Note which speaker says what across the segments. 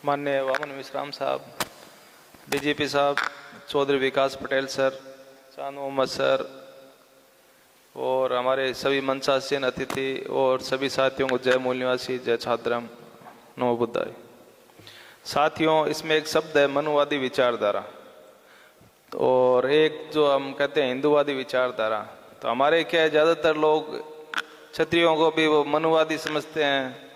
Speaker 1: माननीय वामन मिश्राम साहब, डीजीपी साहब, चौधरी विकास पटेल सर, चांद मोहम्मद सर और हमारे सभी मंचासीन अतिथि और सभी साथियों को जय मूल निवासी, जय छात्रम, नमो बुद्धाय। साथियों, इसमें एक शब्द है मनुवादी विचारधारा और एक जो हम कहते हैं हिंदूवादी विचारधारा। तो हमारे क्या है, ज़्यादातर लोग क्षत्रियों को भी वो मनुवादी समझते हैं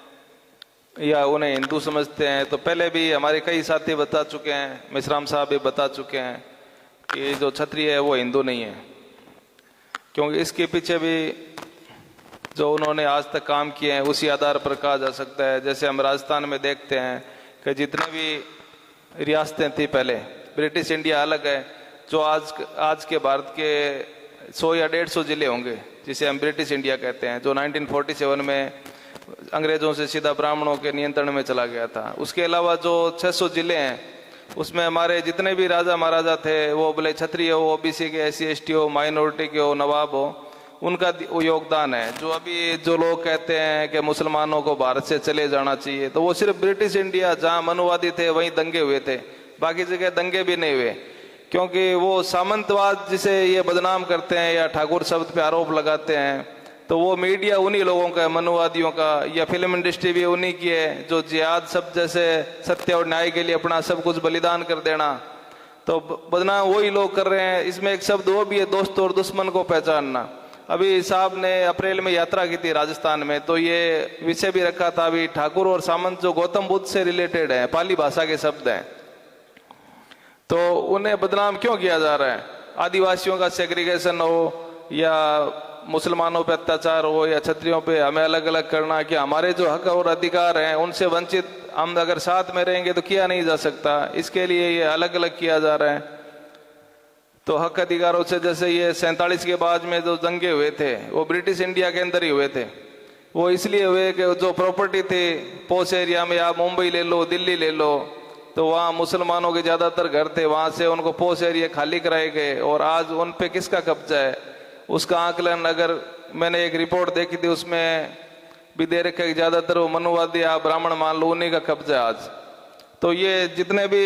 Speaker 1: या उन्हें हिंदू समझते हैं। तो पहले भी हमारे कई साथी बता चुके हैं, मिश्राम साहब भी बता चुके हैं कि जो क्षत्रिय है वो हिंदू नहीं है, क्योंकि इसके पीछे भी जो उन्होंने आज तक काम किए हैं उसी आधार पर कहा जा सकता है। जैसे हम राजस्थान में देखते हैं कि जितने भी रियासतें थी पहले, ब्रिटिश इंडिया अलग है, जो आज के भारत के 100 या 150 जिले होंगे जिसे हम ब्रिटिश इंडिया कहते हैं, जो 1947 में अंग्रेजों से सीधा ब्राह्मणों के नियंत्रण में चला गया था। उसके अलावा जो 600 जिले हैं उसमें हमारे जितने भी राजा महाराजा थे, वो भले क्षत्रिय हो, ओबीसी के, SC ST हो, माइनॉरिटी के हो, नवाब हो, उनका योगदान है। जो अभी जो लोग कहते हैं कि मुसलमानों को भारत से चले जाना चाहिए, तो वो सिर्फ ब्रिटिश इंडिया जहाँ मनुवादी थे वहीं दंगे हुए थे, बाकी जगह दंगे भी नहीं हुए, क्योंकि वो सामंतवाद जिसे ये बदनाम करते हैं या ठाकुर शब्द पे आरोप लगाते हैं, तो वो मीडिया उन्हीं लोगों का है, मनुवादियों का, या फिल्म इंडस्ट्री भी उन्हीं की है, जो जिहाद सब जैसे सत्य और न्याय के लिए अपना सब कुछ बलिदान कर देना, तो बदनाम वही लोग कर रहे हैं। इसमें एक शब्द वो भी है, दोस्त और दुश्मन को पहचानना। अभी साहब ने अप्रैल में यात्रा की थी राजस्थान में, तो ये विषय भी रखा था अभी ठाकुर और सामंत जो गौतम बुद्ध से रिलेटेड है, पाली भाषा के शब्द हैं, तो उन्हें बदनाम क्यों किया जा रहा है? आदिवासियों का सेग्रीगेशन हो या मुसलमानों पे अत्याचार हो या क्षत्रियों पे हमें अलग अलग करना, कि हमारे जो हक और अधिकार हैं उनसे वंचित हम अगर साथ में रहेंगे तो किया नहीं जा सकता, इसके लिए ये अलग अलग किया जा रहा है। तो हक अधिकारों से, जैसे ये 47 के बाद में जो दंगे हुए थे वो ब्रिटिश इंडिया के अंदर ही हुए थे। वो इसलिए हुए कि जो प्रॉपर्टी थी पोश एरिया में, आप मुंबई ले लो, दिल्ली ले लो, तो वहाँ मुसलमानों के ज़्यादातर घर थे, वहाँ से उनको पोश एरिया खाली कराए गए और आज उन पे किसका कब्जा है उसका आकलन, अगर मैंने एक रिपोर्ट देखी थी उसमें भी दे रखा है कि ज़्यादातर वो मनुवादी आप ब्राह्मण मान लो उन्हीं का कब्जा है आज। तो ये जितने भी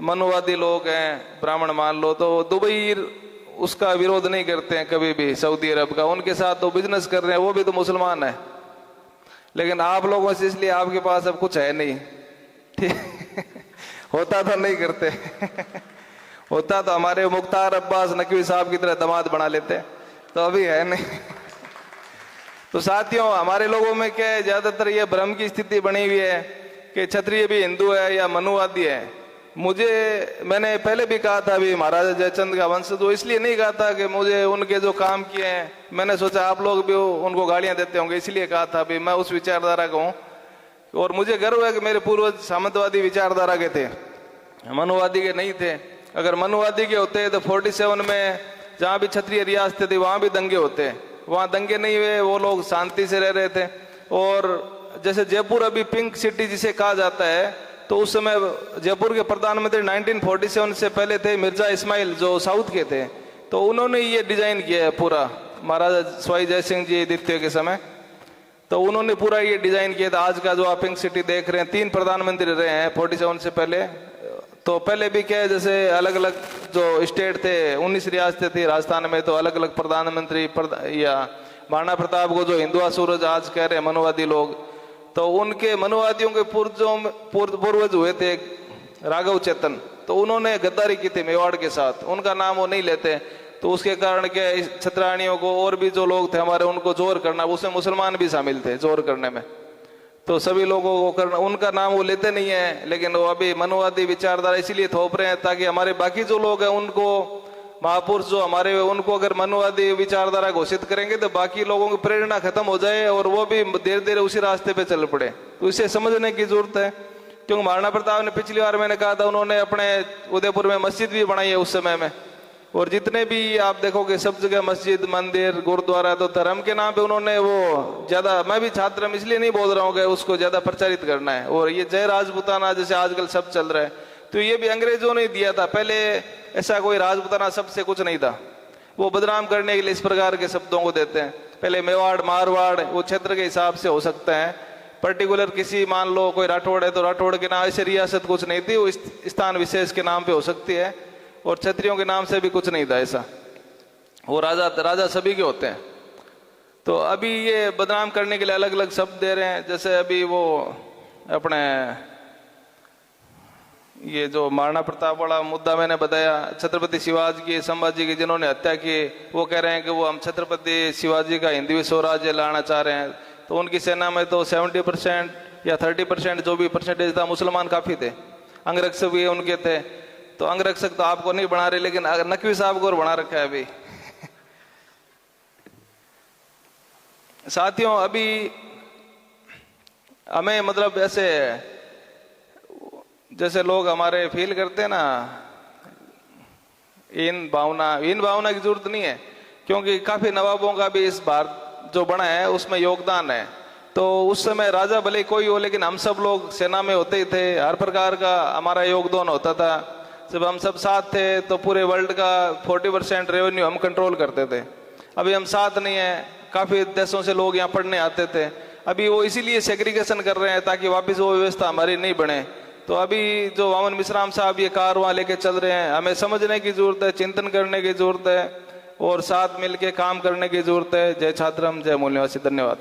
Speaker 1: मनुवादी लोग हैं ब्राह्मण मान लो, तो दुबई उसका विरोध नहीं करते हैं कभी भी, सऊदी अरब का, उनके साथ तो बिजनेस कर रहे हैं, वो भी तो मुसलमान है। लेकिन आप लोगों से, इसलिए आपके पास अब कुछ है नहीं, ठीक होता तो नहीं करते होता तो हमारे मुख्तार अब्बास नकवी साहब की तरह दामाद बना लेते, तो अभी है नहीं तो साथियों, हमारे लोगों में क्या है, ज्यादातर ये भ्रम की स्थिति बनी हुई है कि क्षत्रिय भी हिंदू है या मनुवादी है। मैंने पहले भी कहा था, अभी महाराजा जयचंद का वंशज, तो इसलिए नहीं कहा था कि मुझे उनके जो काम किए हैं, मैंने सोचा आप लोग भी उनको गालियां देते होंगे, इसलिए कहा था अभी मैं उस विचारधारा का हूँ। और मुझे गर्व है कि मेरे पूर्वज सामंतवादी विचारधारा के थे, मनुवादी के नहीं थे। अगर मनुवादी के होते तो 47 में जहाँ भी क्षत्रिय रियासतें थी वहाँ भी दंगे होते, वहाँ दंगे नहीं हुए, वो लोग शांति से रह रहे थे। और जैसे जयपुर अभी पिंक सिटी जिसे कहा जाता है, तो उस समय जयपुर के प्रधानमंत्री 1947 से पहले थे मिर्जा इस्माइल, जो साउथ के थे, तो उन्होंने ये डिजाइन किया है पूरा, महाराजा सवाई जय सिंह जी द्वितीय के समय, तो उन्होंने पूरा ये डिजाइन किया था। आज का जो आप पिंक सिटी देख रहे हैं, 3 प्रधानमंत्री रहे हैं 47 से पहले। तो पहले भी क्या है, जैसे अलग अलग जो स्टेट थे, 19 रियासतें थी राजस्थान में, तो अलग अलग प्रधानमंत्री या महाराणा प्रताप को जो हिंदुआ सूरज आज कह रहे हैं मनुवादी लोग, तो उनके मनुवादियों के पूर्वज हुए थे राघव चेतन, तो उन्होंने गद्दारी की थी मेवाड़ के साथ, उनका नाम वो नहीं लेते। तो उसके कारण क्या छत्राणियों को और भी जो लोग थे हमारे, उनको जोर करना, उसमें मुसलमान भी शामिल थे जोर करने में, तो सभी लोगों को करना, उनका नाम वो लेते नहीं है। लेकिन वो अभी मनुवादी विचारधारा इसीलिए थोप रहे हैं ताकि हमारे बाकी जो लोग हैं उनको, महापुरुष जो हमारे, उनको अगर मनुवादी विचारधारा घोषित करेंगे तो बाकी लोगों की प्रेरणा खत्म हो जाए और वो भी धीरे धीरे उसी रास्ते पे चल पड़े। तो इसे समझने की जरूरत है, क्योंकि महाराणा प्रताप ने, पिछली बार मैंने कहा था, उन्होंने अपने उदयपुर में मस्जिद भी बनाई है उस समय में, और जितने भी आप देखोगे सब जगह मस्जिद, मंदिर, गुरुद्वारा, तो धर्म के नाम पे उन्होंने वो ज्यादा, मैं भी छात्र में इसलिए नहीं बोल रहा हूँ कि उसको ज्यादा प्रचारित करना है। और ये जय राजपूताना जैसे आजकल सब चल रहा है, तो ये भी अंग्रेजों ने दिया था, पहले ऐसा कोई राजपूताना सबसे कुछ नहीं था, वो बदनाम करने के लिए इस प्रकार के शब्दों को देते हैं। पहले मेवाड़, मारवाड़ वो क्षेत्र के हिसाब से हो सकता है, पर्टिकुलर किसी, मान लो कोई राठौड़ है तो राठौड़ के नाम, ऐसे रियासत कुछ नहीं थी, वो स्थान विशेष के नाम पे हो सकती है, और क्षत्रियों के नाम से भी कुछ नहीं था ऐसा। वो राजा सभी के होते हैं। तो अभी ये बदनाम करने के लिए अलग अलग शब्द दे रहे हैं। जैसे अभी वो अपने ये जो महाराणा प्रताप वाला मुद्दा मैंने बताया, छत्रपति शिवाजी की, संभाजी की जिन्होंने हत्या की, वो कह रहे हैं कि वो हम छत्रपति शिवाजी का हिंदवी स्वराज्य लाना चाह रहे हैं। तो उनकी सेना में तो 70% या 30% जो भी परसेंटेज था, मुसलमान काफी थे, अंगरक्षक भी उनके थे। तो अंगरक्षक तो आपको नहीं बना रहे, लेकिन नकवी साहब को बना रखा है अभी। साथियों, अभी हमें मतलब ऐसे जैसे लोग हमारे फील करते हैं ना, इन भावना की जरूरत नहीं है, क्योंकि काफी नवाबों का भी इस बार जो बना है उसमें योगदान है। तो उस समय राजा भले कोई हो, लेकिन हम सब लोग सेना में होते ही थे, हर प्रकार का हमारा योगदान होता था। जब हम सब साथ थे तो पूरे वर्ल्ड का 40% रेवेन्यू हम कंट्रोल करते थे। अभी हम साथ नहीं है, काफी देशों से लोग यहाँ पढ़ने आते थे। अभी वो इसीलिए सेग्रीगेशन कर रहे हैं ताकि वापस वो व्यवस्था हमारी नहीं बने। तो अभी जो वामन मिश्राम साहब ये कारवां लेके चल रहे हैं, हमें समझने की जरूरत है, चिंतन करने की जरूरत है, और साथ मिलके काम करने की जरूरत है। जय छात्रम, जय मूल्यवासी। धन्यवाद।